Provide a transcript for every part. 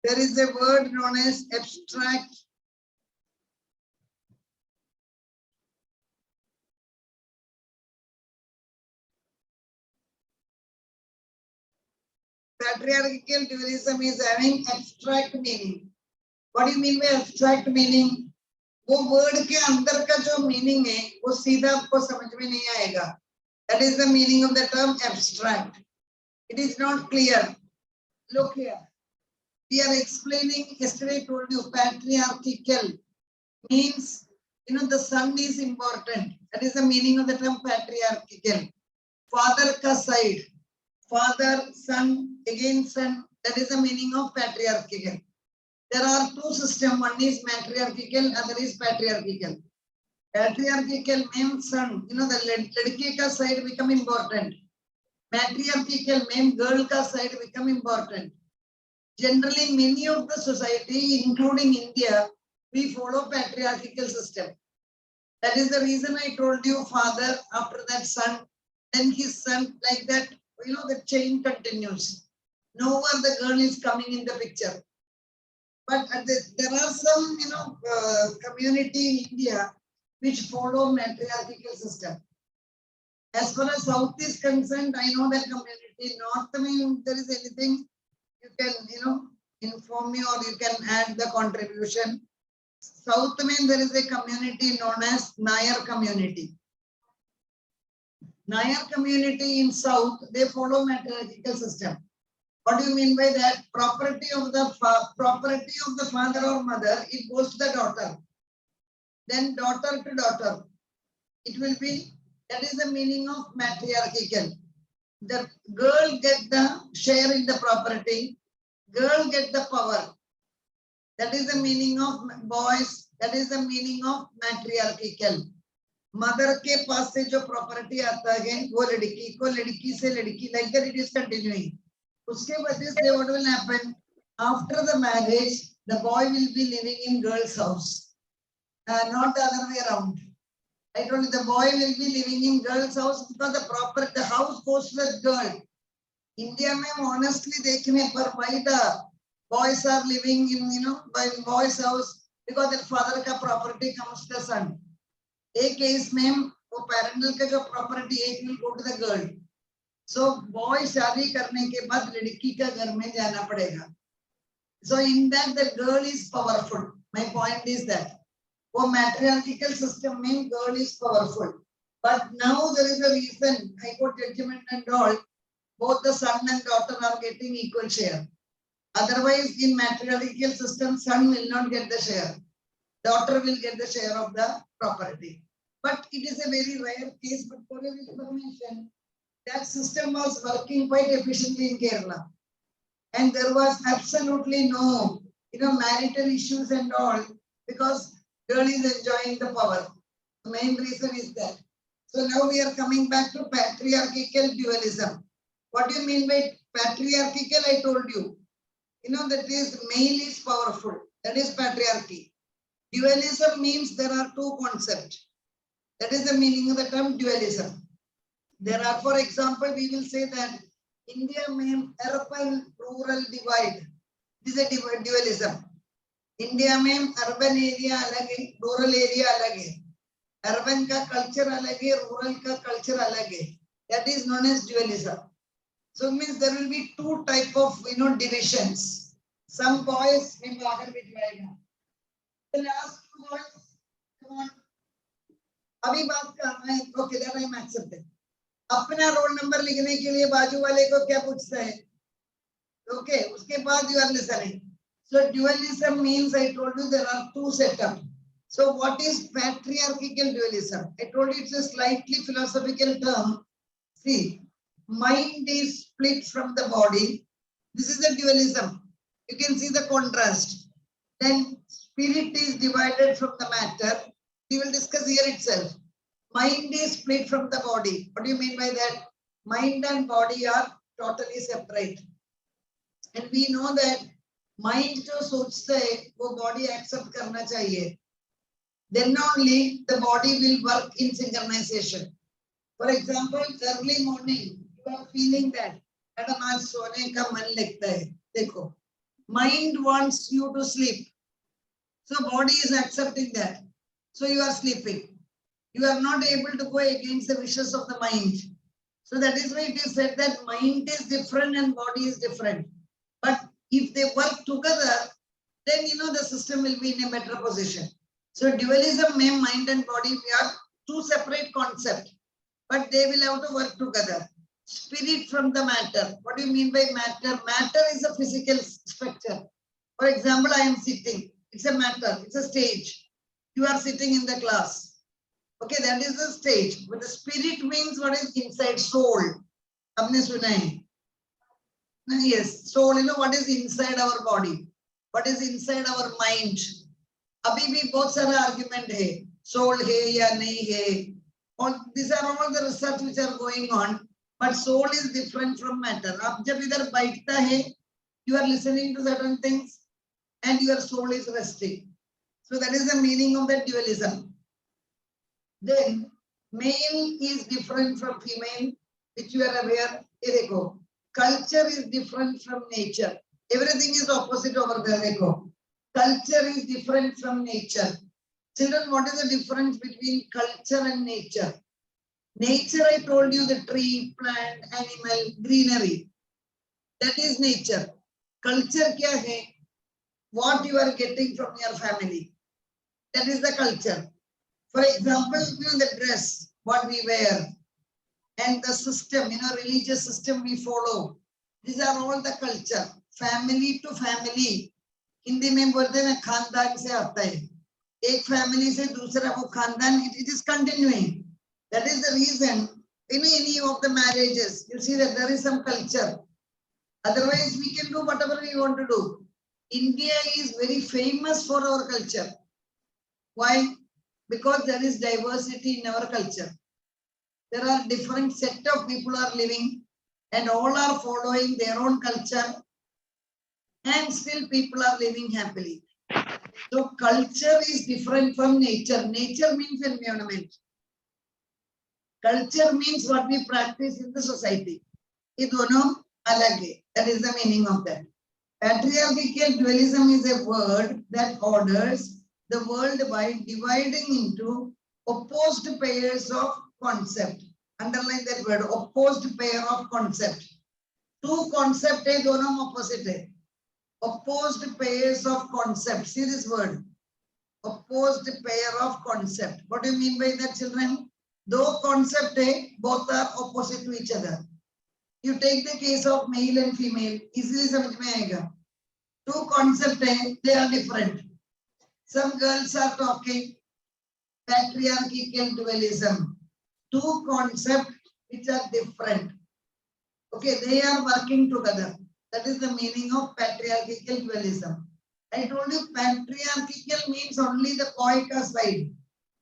There is a word known as abstract. Patriarchal dualism is having abstract meaning. What do you mean by abstract meaning? वो word के अंदर का जो meaning है वो सीधा आपको समझ में नहीं आएगा. That is the meaning of the term abstract. It is not clear. Look here. We are explaining, yesterday I told you, patriarchal means, the son is important. That is the meaning of the term patriarchal. Father ka side. Father, son, again son. That is the meaning of patriarchal. There are two systems. One is matriarchal, other is patriarchal. Patriarchal means son. The ladki ka side become important. Matriarchal means girl ka side become important. Generally, many of the society, including India, we follow patriarchal system. That is the reason I told you father, after that son, then his son, like that, the chain continues. Nowhere the girl is coming in the picture. But there are some, community in India which follow matriarchal system. As far as South is concerned, I know that community. North, if there is anything, you can, inform me or you can add the contribution. South, there is a community known as Nair community. Nair community in South, they follow matriarchal system. What do you mean by that? Property of the father or mother, it goes to the daughter. Then daughter to daughter. It will be, that is the meaning of matriarchal. The girl get the share in the property, girl get the power. That is the meaning of boys, that is the meaning of matriarchal. Mother के पास से जो property आता है वो लड़की को, लड़की से लड़की, like that it is continuing. उसके वजह से what will happen? After the marriage, the boy will be living in girl's house, not the other way around. I told you the boy will be living in girl's house because the house goes to the girl. India में honestly देखने पर why the boys are living in by boys' house, because their father का property comes to the son. एक case में वो parental का जो property एक will go to the girl. So boy शादी करने के बाद लड़की का घर में जाना पड़ेगा. So in that the girl is powerful. My point is that वो matriarchal system में girl is powerful. But now there is a reason, High Court judgment and all, both the son and daughter are getting equal share. Otherwise, in matriarchal system, son will not get the share. Daughter will get the share of the property. But it is a very rare case, but for your information, that system was working quite efficiently in Kerala. And there was absolutely no, marital issues and all, because girl is enjoying the power. The main reason is that. So now we are coming back to patriarchal dualism. What do you mean by patriarchal? I told you. That is male is powerful. That is patriarchy. Dualism means there are two concepts. That is the meaning of the term dualism. There are, for example, we will say that India में urban rural divide. This is a dualism. India में urban area अलग है, rural area अलग है. Urban का culture अलग है, rural का culture अलग है. That is known as dualism. So it means there will be two type of divisions. Some boys में बाहर बिठवाएगा. The last two boys, come on. अभी बात करना है. Okay, that I am accepting. अपना रोल नंबर लिखने के लिए बाजू वाले को क्या पूछता है? Okay, उसके बाद you are listening. So dualism means, I told you there are two setups. So what is patriarchal dualism? I told you it's a slightly philosophical term. See, mind is split from the body. This is the dualism. You can see the contrast. Then spirit is divided from the matter. We will discuss here itself. Mind is split from the body. What do you mean by that? Mind and body are totally separate. And we know that mind जो सोचता है वो body accept करना चाहिए. Then only the body will work in synchronization. For example, early morning, you are feeling that, madam आज सोने का मन लगता है. देखो, Mind wants you to sleep. So body is accepting that. So you are sleeping. You are not able to go against the wishes of the mind. So that is why it is said that mind is different and body is different. But if they work together, then the system will be in a better position. So dualism, mind and body, we are two separate concepts, but they will have to work together. Spirit from the matter. What do you mean by matter? Matter is a physical structure. For example, I am sitting. It's a matter. It's a stage. You are sitting in the class. Okay, that is the stage. But the spirit means what is inside, soul. Aapne suna hai? Yes, soul, what is inside our body? What is inside our mind? Abhi bhi bahut sara argument hai. Soul hai ya nahi hai. All these are all the research which are going on. But soul is different from matter. Aap jab idhar baithta hai, you are listening to certain things and your soul is resting. So that is the meaning of the dualism. Then male is different from female, which you are aware. Culture is different from nature. Everything is opposite over there. Culture is different from nature. Children, what is the difference between culture and nature? Nature, I told you, the tree, plant, animal, greenery. That is nature. Culture kya hai? What you are getting from your family. That is the culture. For example, the dress, what we wear, and the system, religious system we follow. These are all the culture. Family to family. Hindi mein bolte na khandan se aata hai. Ek family se dusra wo khandan, it is continuing. That is the reason in any of the marriages, you see that there is some culture. Otherwise, we can do whatever we want to do. India is very famous for our culture. Why? Because there is diversity in our culture. There are different set of people are living and all are following their own culture and still people are living happily. So culture is different from nature. Nature means environment. Culture means what we practice in the society. Ye dono alag hai. That is the meaning of that. Patriarchical dualism is a word that orders the world by dividing into opposed pairs of concept. Underline that word, opposed pair of concept. Two concept hai, dono opposite hai. Opposed pairs of concept. See this word. Opposed pair of concept. What do you mean by that, children? Though concept hai, both are opposite to each other. You take the case of male and female, easily samajh mein aayega. Two concept hai, they are different. Some girls are talking patriarchal dualism. Two concepts which are different. Okay, they are working together. That is the meaning of patriarchal dualism. I told you patriarchal means only the poika side.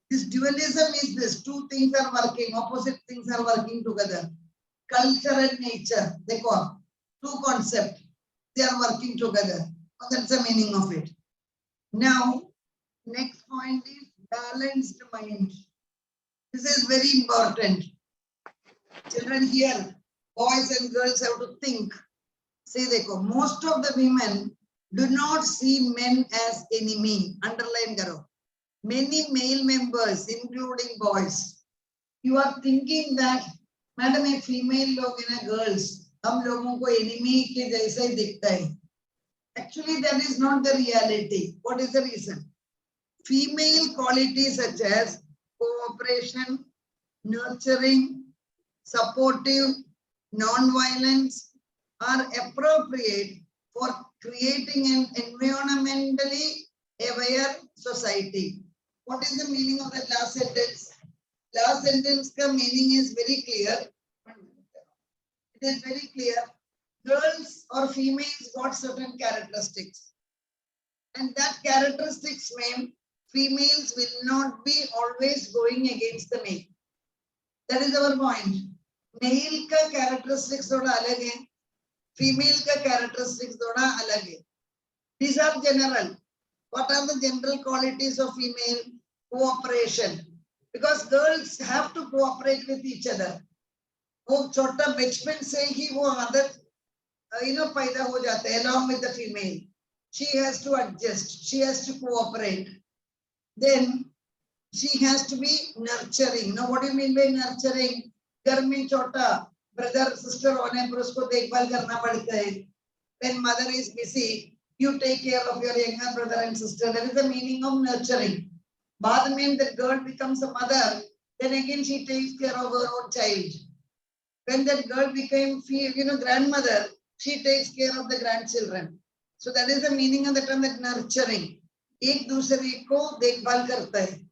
This dualism is this. Two things are working, opposite things are working together. Culture and nature, they call. Two concepts, they are working together. That's the meaning of it. Now, next point is balanced mind. This is very important. Children here, boys and girls have to think. See, most of the women do not see men as enemy. Underline karo. Many male members, including boys, you are thinking that, madam, a female log in a girls, hum logon ko enemy ke jaisa hi dikhta hai. Actually, that is not the reality. What is the reason? Female qualities such as cooperation, nurturing, supportive, non-violence are appropriate for creating an environmentally aware society. What is the meaning of that last sentence? Last sentence ka meaning is very clear. It is very clear. Girls or females got certain characteristics. And that characteristics mean females will not be always going against the male. That is our point. Male ka characteristics thoda alag hai. Female ka characteristics thoda alag hai. These are general. What are the general qualities of female? Cooperation. Because girls have to cooperate with each other. वो छोटा बचपन से ही वो आदत पैदा हो जाता है along with the female. She has to adjust. She has to cooperate. Then she has to be nurturing. Now, what do you mean by nurturing? घर में छोटा brother sister होने पर उसको देखभाल करना पड़ता है. When mother is busy, you take care of your younger brother and sister. That is the meaning of nurturing. बाद में the girl becomes a mother, then again she takes care of her own child. When that girl became, grandmother, she takes care of the grandchildren. So that is the meaning of the term that nurturing. एक दूसरे को देखभाल करता है.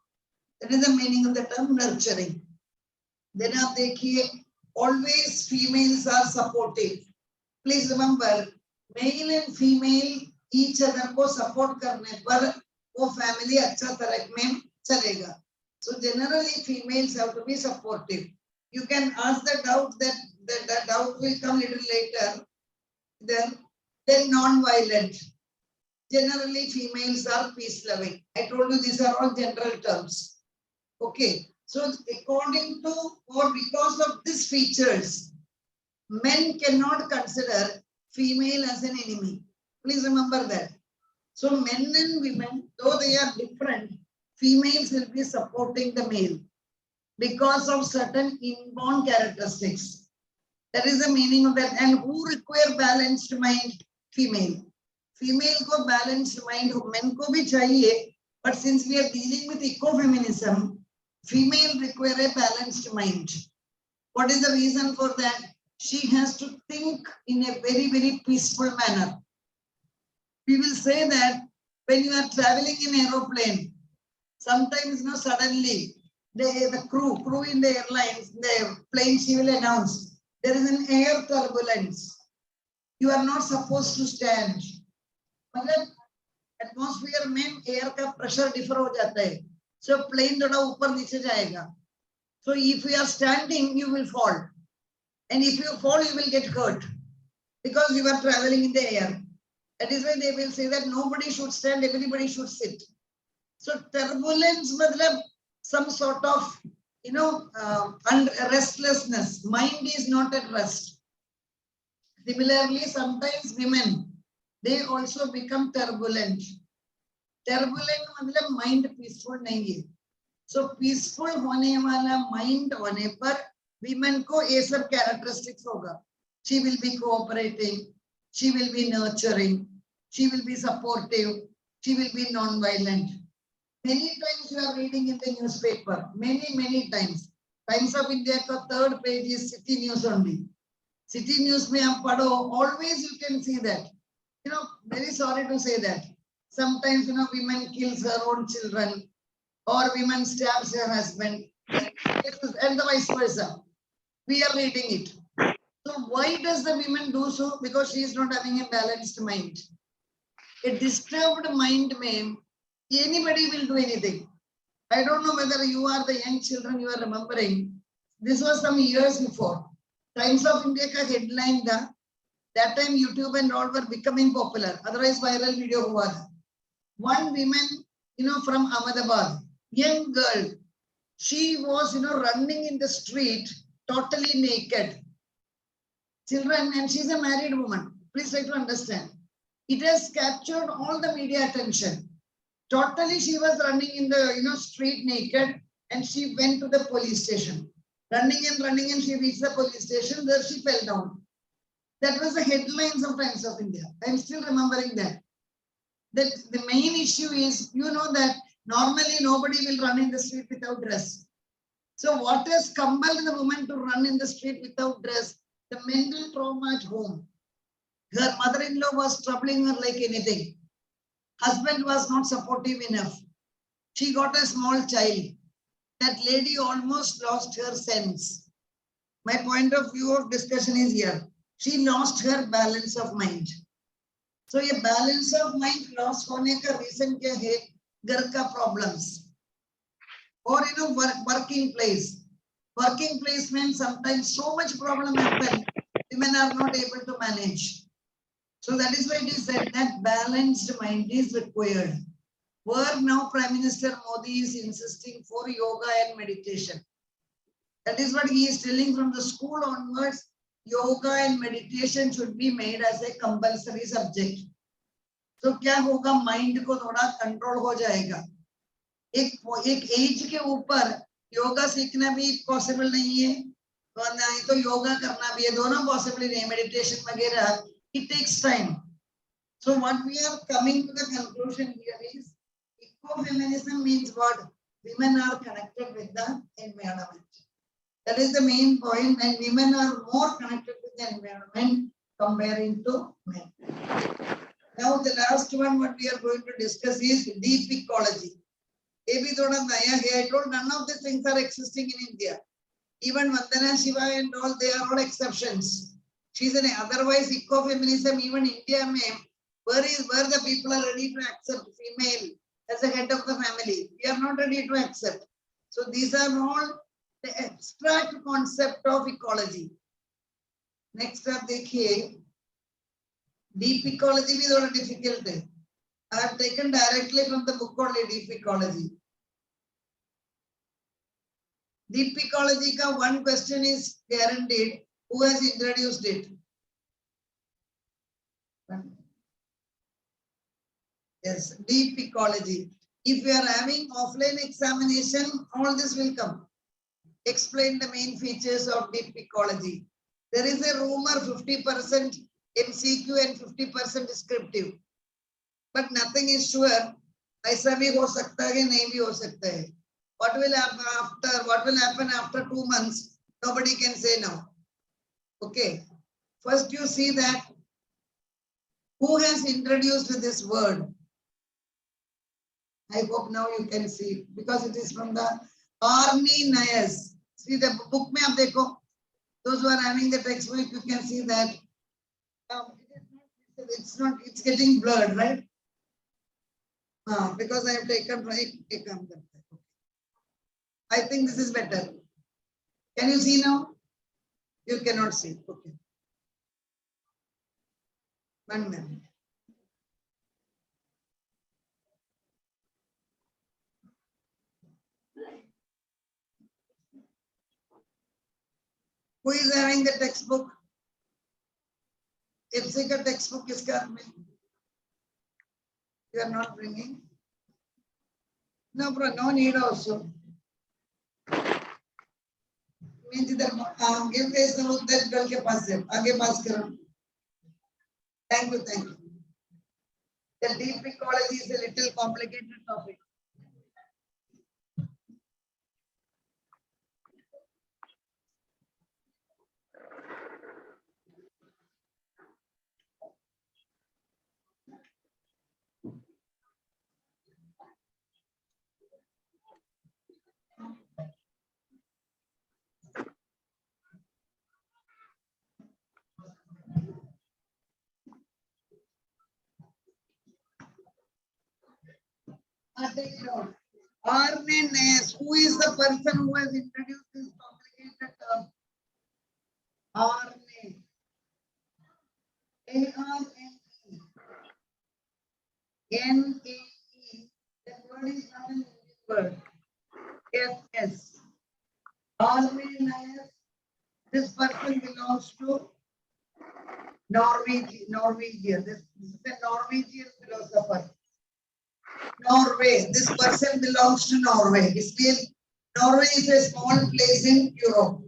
That is the meaning of the term nurturing. Then आप देखिए, always females are supportive. Please remember, male and female each other को support करने पर वो family अच्छा तरह में चलेगा. So generally females have to be supportive. You can ask the doubt that the doubt will come little later. Then non-violent. Generally females are peace loving. I told you these are all general terms. Okay. So according to or because of these features, men cannot consider female as an enemy. Please remember that. So men and women, though they are different, females will be supporting the male because of certain inborn characteristics. That is the meaning of that. And who require balanced mind? Female. Female ko balanced mind, men ko bhi chahiye, but since we are dealing with ecofeminism, female require a balanced mind. What is the reason for that? She has to think in a very, very peaceful manner. We will say that when you are traveling in aeroplane, sometimes suddenly the crew in the airlines, the plane, she will announce there is an air turbulence. You are not supposed to stand. Atmosphere में air का pressure differ हो जाता है. So plane थोड़ा ऊपर नीचे जाएगा. So if you are standing, you will fall. And if you fall, you will get hurt because you are traveling in the air. That is why they will say that nobody should stand, everybody should sit. So turbulence matlab some sort of, restlessness. Mind is not at rest. Similarly, sometimes women, they also become turbulent. Turbulent matlab mind peaceful nahi hai. So peaceful hone wala mind hone par women ko ye sab characteristics hoga. She will be cooperating, she will be nurturing, she will be supportive, she will be non-violent. Many times you are reading in the newspaper, many times. Times of India ka third page is city news only. City news mein aap padho, always you can see that. Very sorry to say that. Sometimes, women kills her own children or women stabs her husband and the vice versa. We are reading it. So why does the women do so? Because she is not having a balanced mind. A disturbed mind may, anybody will do anything. I don't know whether you are the young children you are remembering. This was some years before. Times of India ka headline tha. That time YouTube and all were becoming popular. Otherwise viral video hua tha. One woman, from Ahmedabad, young girl, she was, running in the street totally naked. Children, and she's a married woman. Please try to understand. It has captured all the media attention. Totally, she was running in the street naked, and she went to the police station. Running and she reached the police station. There she fell down. That was the headlines of Times of India. I'm still remembering that. That the main issue is, that normally nobody will run in the street without dress. So what has compelled the woman to run in the street without dress? The mental trauma at home. Her mother-in-law was troubling her like anything. Husband was not supportive enough. She got a small child. That lady almost lost her sense. My point of view of discussion is here. She lost her balance of mind. So a balance of mind lost hone ka reason kya hai? Ghar ka problems. Or working place. Working place means sometimes so much problem happen, women are not able to manage. So that is why it is said that balanced mind is required. Where now Prime Minister Modi is insisting for yoga and meditation. That is what he is telling from the school onwards. Yoga and meditation should be made as a compulsory subject. तो क्या होगा, mind को थोड़ा control हो जाएगा। एक as के ऊपर योगा सीखना भी पॉसिबल नहीं है, तो नहीं तो योगा करना भी है, दोनों पॉसिबल नहीं है, मेडिटेशन वगैरह, it takes time. So what we are coming to the conclusion here is ecofeminism means what? Women are connected with the environment. That is the main point, and women are more connected with the environment comparing to men. Now the last one what we are going to discuss is deep ecology. I told none of these things are existing in India. Even Vandana Shiva and all, they are all exceptions. She's an otherwise ecofeminism, even India where the people are ready to accept female as a head of the family. We are not ready to accept. So these are all the abstract concept of ecology. Next up, देखिए, deep ecology भी थोड़ा difficult है. I have taken directly from the book only, deep ecology. Deep ecology का one question is guaranteed. Who has introduced it? Yes, deep ecology. If you are having offline examination, all this will come. Explain the main features of deep ecology. There is a rumor 50% MCQ and 50% descriptive. But nothing is sure. ऐसा भी हो सकता है, नहीं भी हो सकता है. What will happen after 2 months? Nobody can say now. Okay. First you see that who has introduced this word. I hope now you can see because it is from the Arminius. See the book में आप देखो. Those who are having the textbook, you can see that it's getting blurred, right? Because I have taken I think this is better. Can you see now? You cannot see. Okay. 1 minute. Who is having the textbook? FC का textbook किसके हाथ में? You are not bringing. No, bro, no need also. Means इधर give face the book that girl के पास से आगे पास करो. Thank you, thank you. The deep ecology is a little complicated topic. Arminius, who is the person who has introduced this complicated term? Arminius. A-R-N-E. N-A-E. That word is not an English word. F-S. Arminius. This person belongs to Norwegia. This is a Norwegian philosopher. Norway. This person belongs to Norway. Norway is a small place in Europe.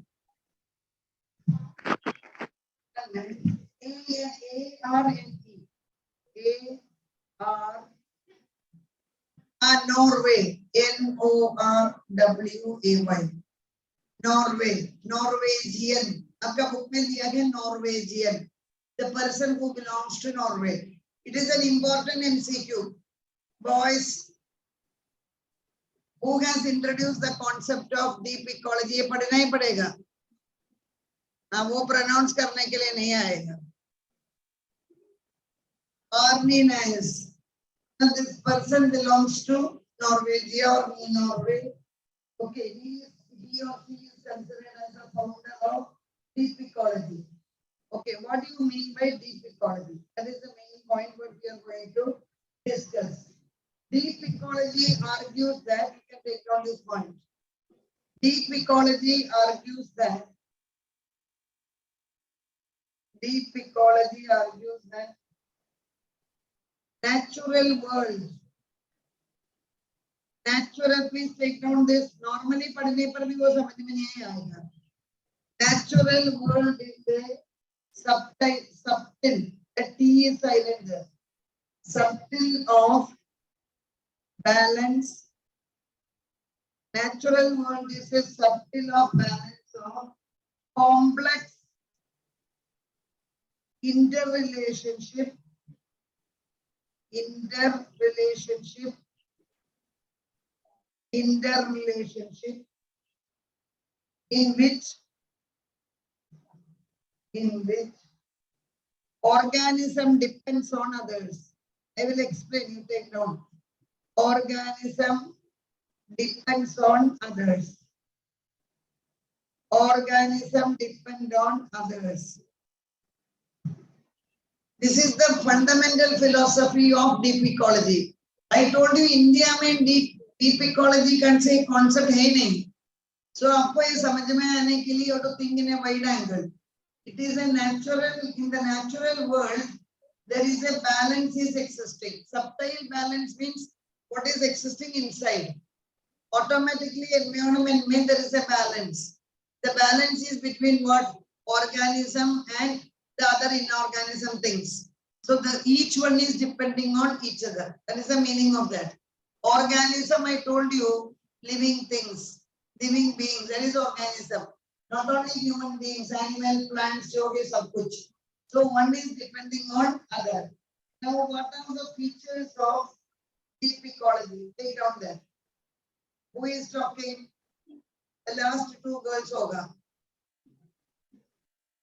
A-R-N-E. Norway. N-O-R-W-A-Y. Norway. Norwegian. आपका book में दिया गया Norwegian. The person who belongs to Norway. It is an important MCQ. Boys, who has introduced the concept of deep ecology? ये पढ़ना ही पड़ेगा. वो pronounce करने के लिए नहीं आएगा. Arminius. This person belongs to Norwegia or Norway. Okay, he or she is considered as a founder of deep ecology. Okay, what do you mean by deep ecology? That is the main point what we are going to discuss. Deep ecology argues that, you can take on this point. Deep ecology argues that Natural world. Natural, please take down this. Normally, पढ़ने पर भी वो समझ में नहीं आएगा. Natural world is a subtle. The T is silent there. Subtle of balance. Natural world is a subtle of balance of complex interrelationship in which organism depends on others. I will explain, you take down. Organism depends on others. Organism depend on others. This is the fundamental philosophy of deep ecology. I told you India में deep ecology can say concept है नहीं. So आपको ये समझ में आने के लिए you have to think in a wide angle. It is a natural, in the natural world, there is a balance is existing. Subtle balance means what is existing inside. Automatically environment means there is a balance. The balance is between what? Organism and the other inorganism things. So each one is depending on each other. That is the meaning of that. Organism, I told you, living things, living beings, that is organism. Not only human beings, animal, plants, yoga, sab kuch. So one is depending on other. Now what are the features of deep ecology? Take down that. Who is talking? The last two girls hoga.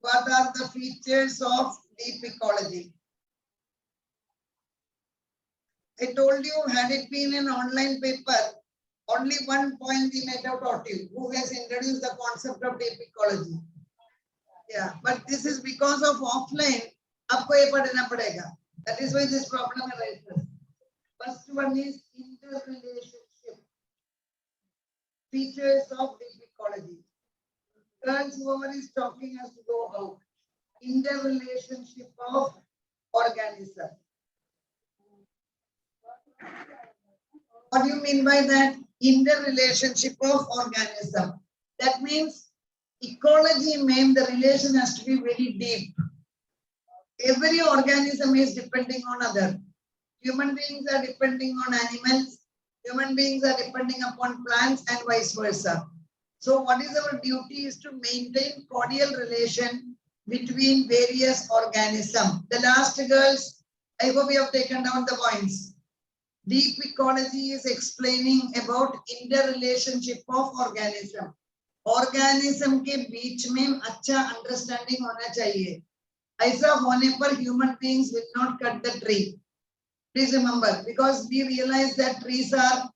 What are the features of deep ecology? I told you, had it been an online paper, only one point we might have taught you. Who has introduced the concept of deep ecology? Yeah, but this is because of offline. आपको ये पढ़ना पड़ेगा. That is why this problem arises. First one is interrelationship. Features of deep ecology. Girls, whoever is talking has to go out. Interrelationship of organism. What do you mean by that? Interrelationship of organism. That means ecology means the relation has to be very deep. Every organism is depending on other. Human beings are depending on animals. Human beings are depending upon plants and vice versa. So what is our duty is to maintain cordial relation between various organisms. The last girls, I hope you have taken down the points. Deep ecology is explaining about interrelationship of organism. Organism के बीच में अच्छा understanding होना चाहिए. ऐसा होने पर human beings will not cut the tree. Please remember, because we realize that trees are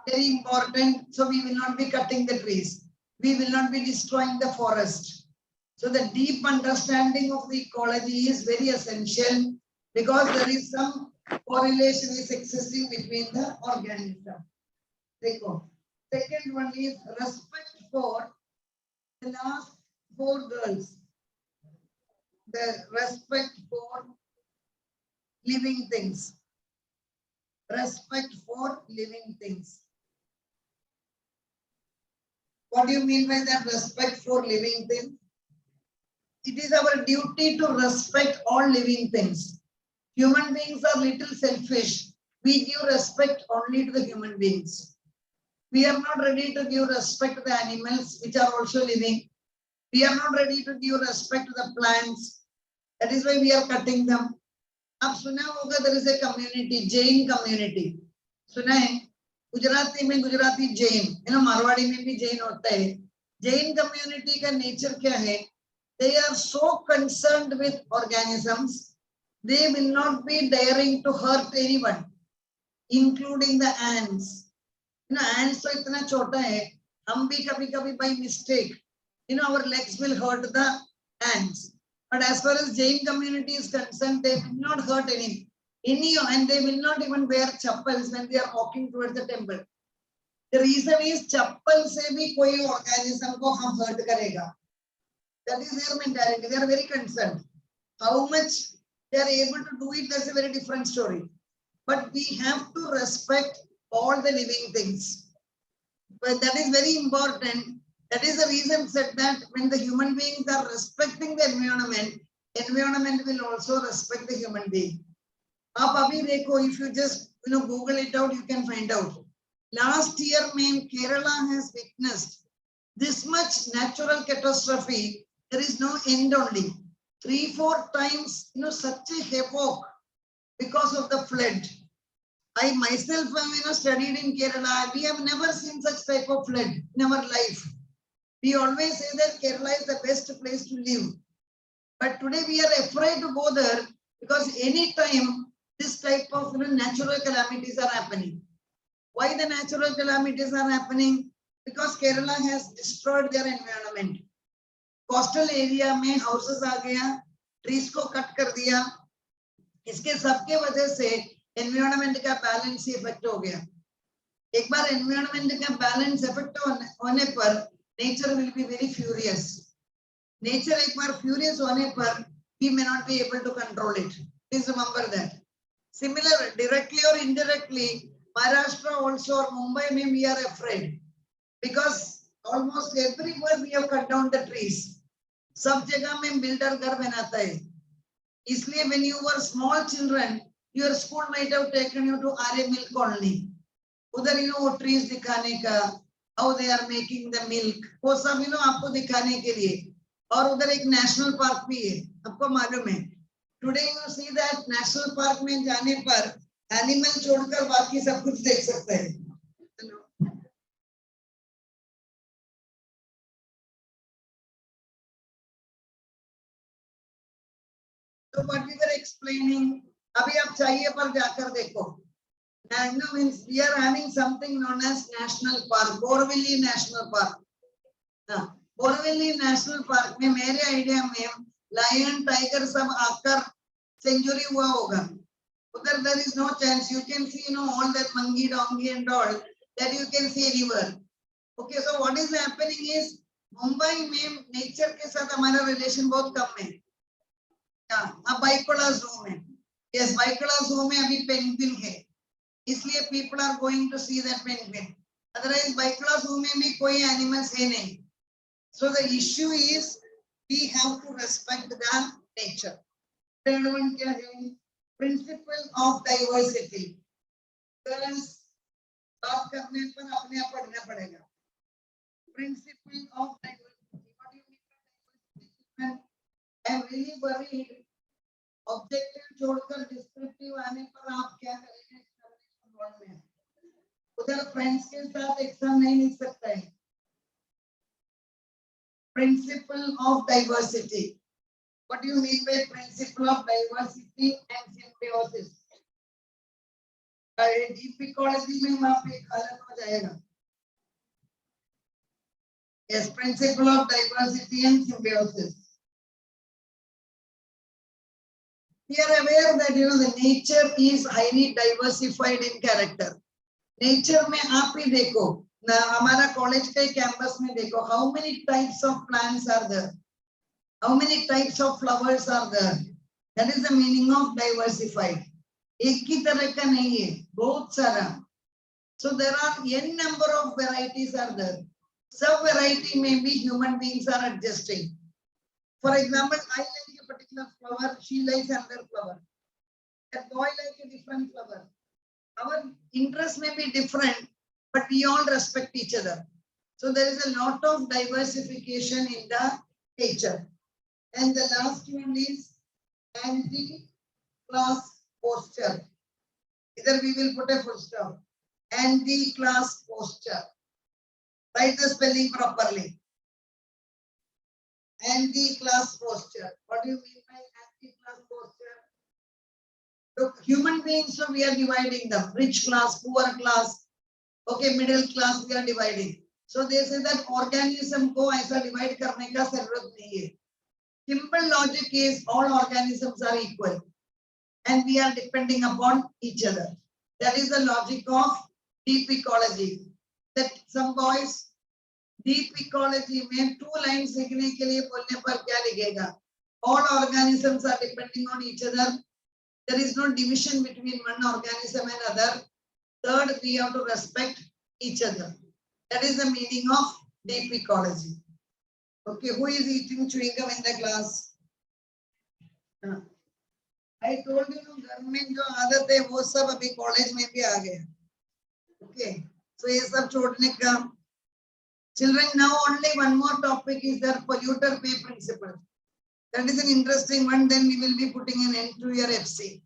very important, so we will not be cutting the trees. We will not be destroying the forest. So the deep understanding of the ecology is very essential because there is some correlation is existing between the organism. Second one is respect for the last four girls. The respect for living things. Respect for living things. What do you mean by that respect for living things? It is our duty to respect all living things. Human beings are little selfish. We give respect only to the human beings. We are not ready to give respect to the animals which are also living. We are not ready to give respect to the plants. That is why we are cutting them. आप सुना होगा there is a community, Jain community. सुना है? गुजराती में गुजराती जैन, मारवाड़ी में भी जैन होता है. Jain community का nature क्या है? They are so concerned with organisms. They will not be daring to hurt anyone, including the ants. Ants तो इतना छोटा है, हम भी कभी-कभी by mistake, our legs will hurt the ants. But as far as Jain community is concerned, they will not hurt any, and they will not even wear chappals when they are walking towards the temple. The reason is chappal से भी कोई organism को हम hurt करेगा. That is their mentality. They are very concerned. How much they are able to do it, that's a very different story. But we have to respect all the living things. But that is very important. That is the reason said that when the human beings are respecting the environment, environment will also respect the human being. If you just Google it out, you can find out. Last year, Kerala has witnessed this much natural catastrophe. There is no end only. 3-4 times, such a havoc because of the flood. I myself studied in Kerala. We have never seen such type of flood in our life. We always say that Kerala is the best place to live. But today we are afraid to go there because any time this type of natural calamities are happening. Why the natural calamities are happening? Because Kerala has destroyed their environment. Coastal area में houses आ गया, trees को cut कर दिया. इसके सबके वजह से environment का balance effect हो गया. एक बार environment का balance effect होने पर nature will be very furious. Nature एक बार furious होने पर we may not be able to control it. Please remember that. Similar, directly or indirectly, Maharashtra also or Mumbai में we are afraid because almost everywhere we have cut down the trees. सब जगह में builder घर बनाता है. इसलिए when you were small children, your school might have taken you to RA milk colony. उधर trees दिखाने का, how they are making the milk, वो सब आपको दिखाने के लिए. और उधर एक national park भी है, आपको मालूम है. Today you see that national park में जाने पर animal छोड़कर बाकी सब कुछ देख सकते हैं. So what we were explaining, अभी आप चाहिए पर जाकर देखो. Means we are having something known as national park, Borivali National Park. Borivali National Park में मेरे आइडिया में lion, tiger सब आकर सेंचुरी हुआ होगा. Uddar there is no chance. You can see all that monkey, donkey and all that you can see anywhere. Okay, so what is happening is Mumbai में nature के साथ हमारा relation बहुत कम है. अब बाइकोला zoo में, yes, बाइकोला zoo में अभी penguin है, इसलिए people are going to see that penguin. Otherwise बाइकोला zoo में भी कोई animals है नहीं. So the issue is we have to respect the nature. Third one क्या है? Principle of diversity. Girls, बात करने पर अपने आप पढ़ना पड़ेगा. Principle of diversity. What do you mean by diversity? I am really worried. Objective छोड़कर descriptive आने पर आप क्या करेंगे examination board में? उधर friends के साथ exam नहीं लिख सकता है. Principle of diversity. What do you mean by principle of diversity and symbiosis? Deep ecology में वहाँ पे अलग हो जाएगा. Yes, principle of diversity and symbiosis. We are aware that the nature is highly diversified in character. Nature में आप ही देखो, ना हमारा college के campus में देखो, how many types of plants are there? How many types of flowers are there? That is the meaning of diversified. एक ही तरह का नहीं है, बहुत सारा. So there are n number of varieties are there. Some variety maybe human beings are adjusting. For example, I like a particular flower, she likes another flower. That boy likes a different flower. Our interests may be different, but we all respect each other. So there is a lot of diversification in the nature. And the last one is anti-class posture. Either we will put a full stop. Anti-class posture. Write the spelling properly. Anti-class posture. What do you mean by anti-class posture? Look, human beings, so we are dividing them. Rich class, poor class, okay, middle class, we are dividing. So they say that organism को ऐसा divide करने का जरूरत नहीं है. Simple logic is all organisms are equal and we are depending upon each other. That is the logic of deep ecology. That some boys deep ecology में 2 lines लिखने के लिए बोलने पर क्या लिखेगा? all organisms are depending on each other. There is no division between one organism and other. Third, we have to respect each other. That is the meaning of deep ecology. Okay, who is eating chewing gum in the class? I told you, घर में जो आदत है वो सब अभी college में भी आ गए. Okay, so ये सब छोड़ने का. Children, now only one more topic is the polluter pay principle. That is an interesting one. Then we will be putting an end to your FC.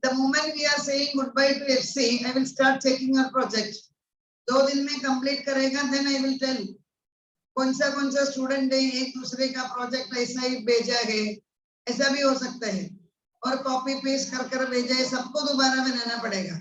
The moment we are saying goodbye to FC, I will start checking your project. 2 दिन में complete करेगा, then I will tell. कौन सा student है एक दूसरे का project ऐसा ही भेजा है, ऐसा भी हो सकता है, और कॉपी पेस्ट कर भेजा है, सबको दोबारा बनाना पड़ेगा.